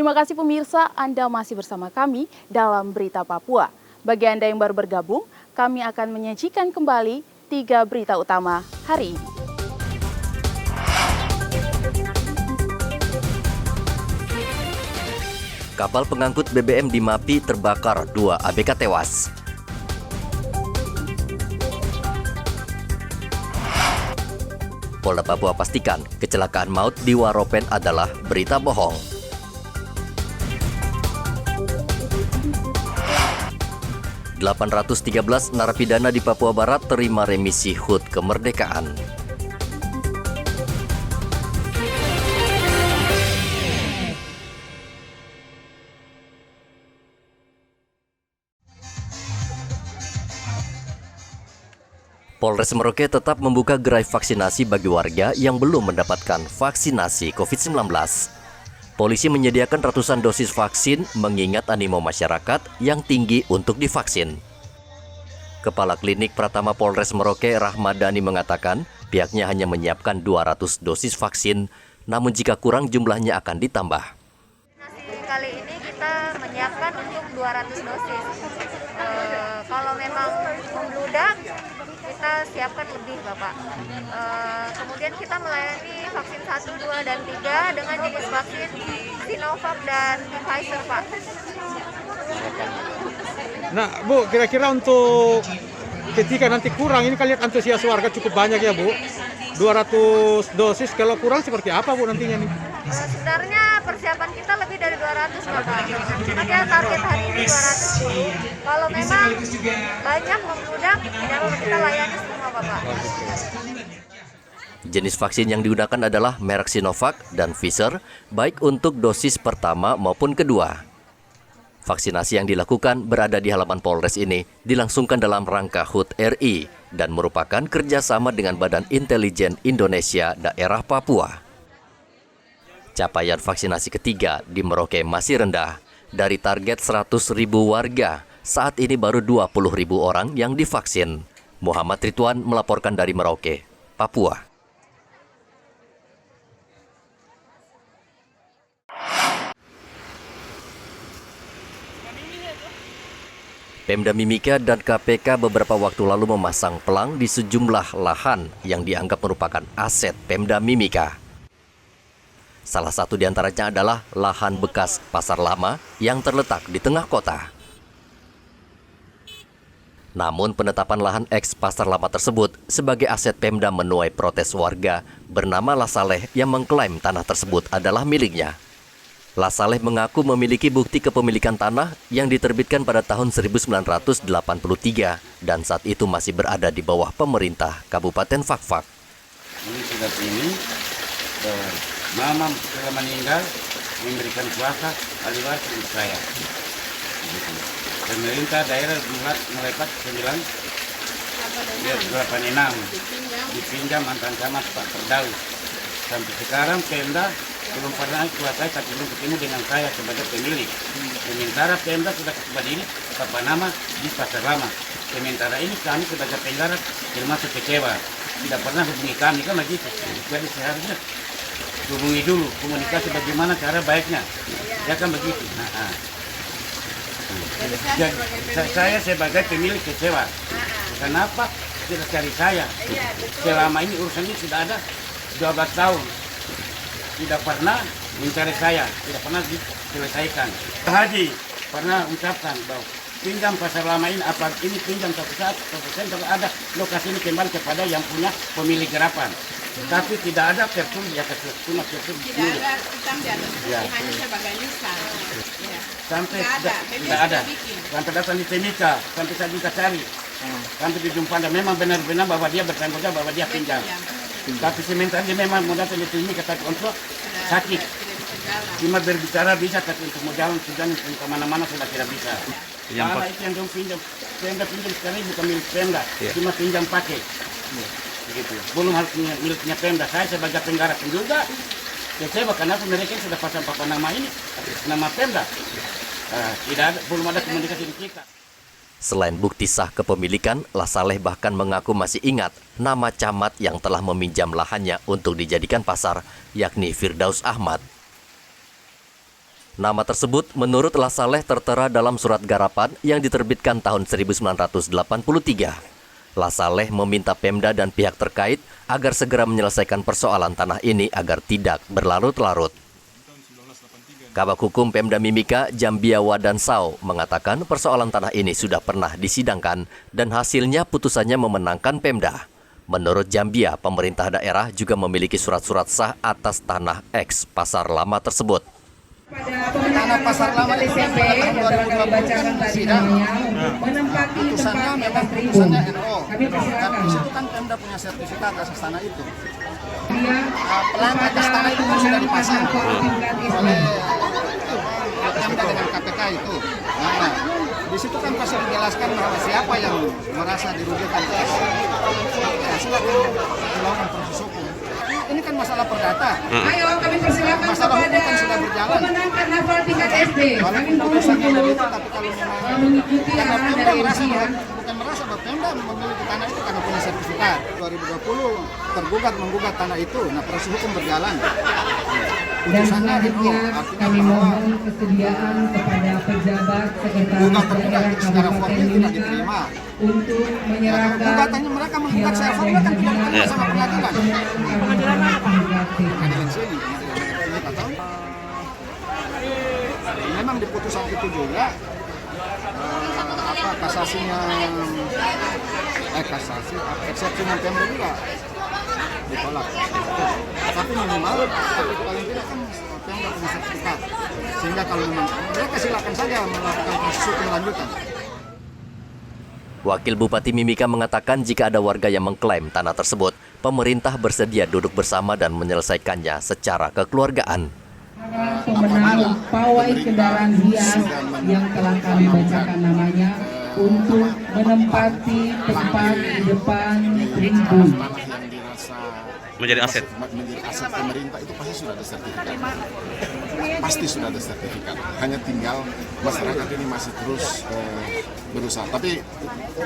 Terima kasih pemirsa, Anda masih bersama kami dalam Berita Papua. Bagi Anda yang baru bergabung, kami akan menyajikan kembali 3 berita utama hari ini. Kapal pengangkut BBM di Mapi terbakar, 2 ABK tewas. Polda Papua pastikan kecelakaan maut di Waropen adalah berita bohong. ...813 narapidana di Papua Barat terima remisi HUT kemerdekaan. Polres Merauke tetap membuka gerai vaksinasi bagi warga yang belum mendapatkan vaksinasi COVID-19. Polisi menyediakan ratusan dosis vaksin mengingat animo masyarakat yang tinggi untuk divaksin. Kepala Klinik Pratama Polres Merauke Rahmadani mengatakan pihaknya hanya menyiapkan 200 dosis vaksin, namun jika kurang jumlahnya akan ditambah. Kali ini kita menyiapkan untuk 200 dosis. Kalau memang membludak, kita siapkan lebih, Bapak. Kemudian kita melayani vaksin 1, 2, dan 3 dengan jenis vaksin Sinovac dan Pfizer, Pak. Nah, Bu, kira-kira untuk ketika nanti kurang, ini kan lihat antusias warga cukup banyak ya, Bu. 200 dosis, kalau kurang seperti apa, Bu, nantinya nih? Sebenarnya persiapan kita lebih dari 200, Bapak. Ada target hari ini 200. Kalau memang banyak membludak, ya kita layani semua, Bapak. Jenis vaksin yang digunakan adalah merek Sinovac dan Pfizer, baik untuk dosis pertama maupun kedua. Vaksinasi yang dilakukan berada di halaman Polres ini dilangsungkan dalam rangka HUT RI dan merupakan kerjasama dengan Badan Intelijen Indonesia Daerah Papua. Capaian vaksinasi ketiga di Merauke masih rendah. Dari target 100.000 warga, saat ini baru 20.000 orang yang divaksin. Muhammad Ridwan melaporkan dari Merauke, Papua. Pemda Mimika dan KPK beberapa waktu lalu memasang pelang di sejumlah lahan yang dianggap merupakan aset Pemda Mimika. Salah satu di antaranya adalah lahan bekas pasar lama yang terletak di tengah kota. Namun penetapan lahan eks pasar lama tersebut sebagai aset Pemda menuai protes warga bernama Lasaleh yang mengklaim tanah tersebut adalah miliknya. Lasaleh mengaku memiliki bukti kepemilikan tanah yang diterbitkan pada tahun 1983 dan saat itu masih berada di bawah pemerintah Kabupaten Fakfak. Ini sudah ini, Mama setelah meninggal memberikan kuasa ahli waris untuk saya. Pemerintah daerah buat melepas 986 dipinjam mantan camat Pak Perdaus. Sampai sekarang Pemda belum pernah kuasai tapi belum ketemu dengan saya sebagai pemilik. Sementara Pemda sudah berdiri apa nama di pasar lama. Sementara ini kami sebagai penggarap termasuk kecewa. Tidak pernah hubungi kami kan begitu. Jadi seharusnya hubungi dulu komunikasi bagaimana cara baiknya. Ya kan begitu. Jadi, saya sebagai pemilik kecewa. Kenapa tidak cari saya? Selama ini urusan ini sudah ada 12 tahun. Tidak pernah mencari saya, tidak pernah diselesaikan. Haji pernah ucapkan bahwa pinjam pasar lama ini apa ini pinjam 1% kalau ada lokasi ini kembali kepada yang punya pemilik garapan. Tapi tidak ada tertulis ya cuma tertulis. Tidak ada hitam di atas putih, hanya sebagai lisan. Sampai tidak ada. Sampai datang di Timika, sampai saya minta cari. Sampai dijumpa dan memang benar-benar bahwa dia bertanggung jawab bahwa dia pinjam. Tapi sementara dia memang mau datang di sini kata untuk sakit. Cuma berbicara bisa, tapi untuk mau jalan sudah kemana-mana sudah tidak bisa. Karena itu yang dong pinjam. Pemda pinjam sekarang bukan milik Pemda, cuma pinjam pakai. Begitu. Belum harus miliknya Pemda. Saya sebagai penggarap juga kecewa karena mereka sudah pasang papan nama ini, nama Pemda. Tidak ada, belum ada komunikasi di kita. Selain bukti sah kepemilikan, Lasaleh bahkan mengaku masih ingat nama camat yang telah meminjam lahannya untuk dijadikan pasar, yakni Firdaus Ahmad. Nama tersebut menurut Lasaleh tertera dalam surat garapan yang diterbitkan tahun 1983. Lasaleh meminta Pemda dan pihak terkait agar segera menyelesaikan persoalan tanah ini agar tidak berlarut-larut. Kabak Hukum Pemda Mimika, Jambiawa dan Sao mengatakan persoalan tanah ini sudah pernah disidangkan dan hasilnya putusannya memenangkan Pemda. Menurut Jambia, pemerintah daerah juga memiliki surat-surat sah atas tanah X Pasar Lama tersebut. Tanah Pasar Lama itu kan pada tahun 2020 sidang. Putusannya memang putusannya NO. Tapi di situ kan Pemda punya sertifikat atas tanah itu. Pelang atas tanah itu kan sudah dipasang oleh Pemda dengan KPK itu. Nah, di situ kan pasti dijelaskan bahwa siapa yang merasa dirugikan. Ya, silakan melakukan proses hukum. Ini kan masalah perdata. Ayo kami persilakan Masalah hukum kepada kan sudah berjalan. pemenang karnaval tingkat SD. Kami mohon Putusannya untuk dari itu, tapi kalau memang mengikuti karena arahan Pemda dari merasa MC ya. bukan merasa bahwa Pemda memiliki tanah itu karena punya sertifikat. 2020 tergugat menggugat tanah itu. Nah, proses hukum berjalan. Dan Putusannya NO, selanjutnya artinya kami bahwa mohon kesediaan kepada pejabat sekretaris gugat tergugat daerah itu secara Kabupaten formil tidak Mimika diterima. untuk menyerahkan Gugatannya mereka menggugat secara formil kan tidak diterima sama pengadilan. pengadilan Pengadilan sini, atau memang di putusan itu juga kasasinya eksepsinya Pemda juga ditolak. Tapi minimal, tapi paling tidak kan Pemda punya sertifikat. Sehingga kalau memang mereka silakan saja melakukan proses hukum lanjutan. Wakil Bupati Mimika mengatakan jika ada warga yang mengklaim tanah tersebut, pemerintah bersedia duduk bersama dan menyelesaikannya secara kekeluargaan. Pemenang pawai kendaraan hias yang telah kami bacakan namanya untuk menempati tempat di depan tribun. Menjadi aset pemerintah itu pasti sudah ada sertifikat. Pasti sudah ada sertifikat. Hanya tinggal masyarakat ini masih terus berusaha. Tapi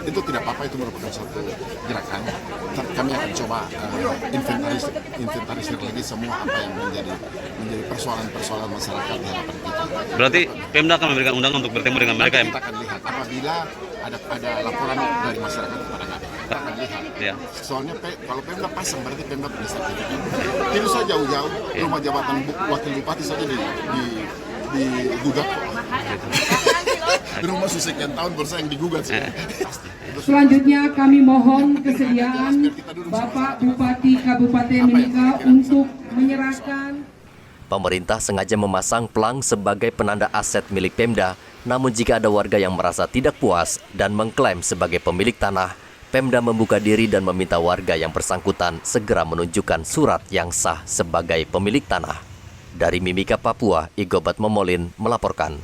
itu tidak apa-apa, itu merupakan suatu gerakan. Kami akan coba inventarisir lagi semua apa yang menjadi persoalan-persoalan masyarakat di hadapan kita. Berarti Pemda akan memberikan undangan untuk bertemu dengan mereka ya? Kita akan lihat apabila ada laporan dari masyarakat kepada kami. Kita akan lihat. Ya. Soalnya kalau Pemda pasang berarti Pemda punya sertifikat. Tidak usah jauh-jauh, rumah jabatan wakil bupati saja digugat. Rumah sekian tahun bersaing digugat. Selanjutnya kami mohon kesediaan Bapak Bupati Kabupaten Mimika untuk menyerahkan. Pemerintah sengaja memasang pelang sebagai penanda aset milik Pemda, namun jika ada warga yang merasa tidak puas dan mengklaim sebagai pemilik tanah, Pemda membuka diri dan meminta warga yang bersangkutan segera menunjukkan surat yang sah sebagai pemilik tanah. Dari Mimika, Papua, Igobat Momolin melaporkan.